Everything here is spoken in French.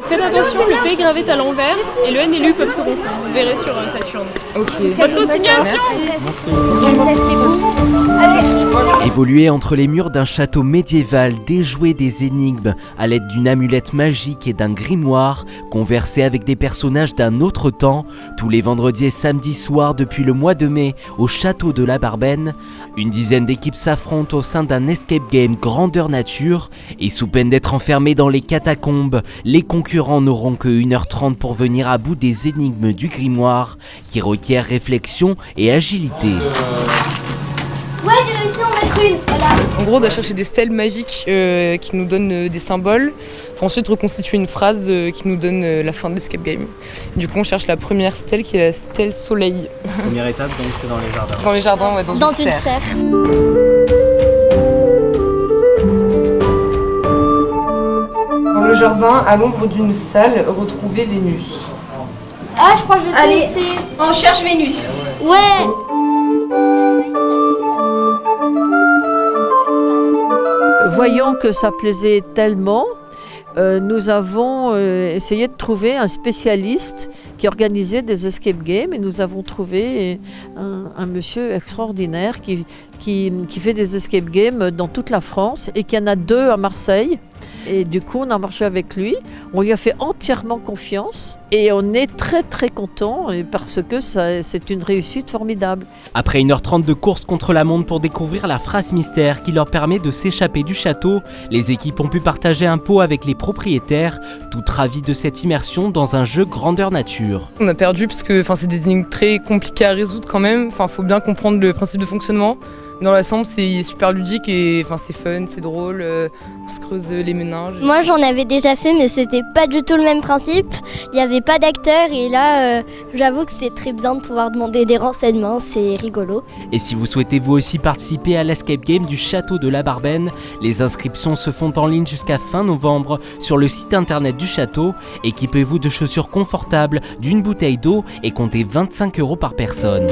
Faites attention, le P est gravé à l'envers et le N et l'U peuvent se confondre. Vous verrez sur Saturne. Ok. Bonne continuation. Évoluer entre les murs d'un château médiéval, déjouer des énigmes à l'aide d'une amulette magique et d'un grimoire, converser avec des personnages d'un autre temps, tous les vendredis et samedis soirs depuis le mois de mai au château de la Barben, une dizaine d'équipes s'affrontent au sein d'un escape game grandeur nature et sous peine d'être enfermés dans les catacombes, les concurrents n'auront que 1h30 pour venir à bout des énigmes du grimoire qui requièrent réflexion et agilité. Ouais, j'ai réussi à en mettre une. Voilà. En gros, on doit chercher des stèles magiques qui nous donnent des symboles pour ensuite reconstituer une phrase qui nous donne la fin de l'escape game. Du coup, on cherche la première stèle qui est la stèle soleil. Première étape, donc c'est dans les jardins. Dans les jardins, ouais, dans une serre. Dans le jardin, à l'ombre d'une salle, retrouver Vénus. Ah, je crois que je sais Allez, où c'est. on cherche Vénus. Ouais. Voyant que ça plaisait tellement, nous avons essayé de trouver un spécialiste qui organisait des escape games et nous avons trouvé un monsieur extraordinaire qui fait des escape games dans toute la France et qui en a 2 à Marseille. Et du coup, on a marché avec lui, on lui a fait entièrement confiance et on est très très content parce que c'est une réussite formidable. Après 1h30 de course contre la montre pour découvrir la phrase mystère qui leur permet de s'échapper du château, les équipes ont pu partager un pot avec les propriétaires, tout ravis de cette immersion dans un jeu grandeur nature. On a perdu parce que c'est des énigmes très compliquées à résoudre quand même. Faut bien comprendre le principe de fonctionnement. Dans l'ensemble, c'est super ludique et c'est fun, c'est drôle, on se creuse les méninges. Moi, j'en avais déjà fait, mais c'était pas du tout le même principe. Il n'y avait pas d'acteur et là, j'avoue que c'est très bien de pouvoir demander des renseignements, c'est rigolo. Et si vous souhaitez vous aussi participer à l'escape game du château de la Barben, les inscriptions se font en ligne jusqu'à fin novembre sur le site internet du château. Équipez-vous de chaussures confortables, d'une bouteille d'eau et comptez 25 € par personne.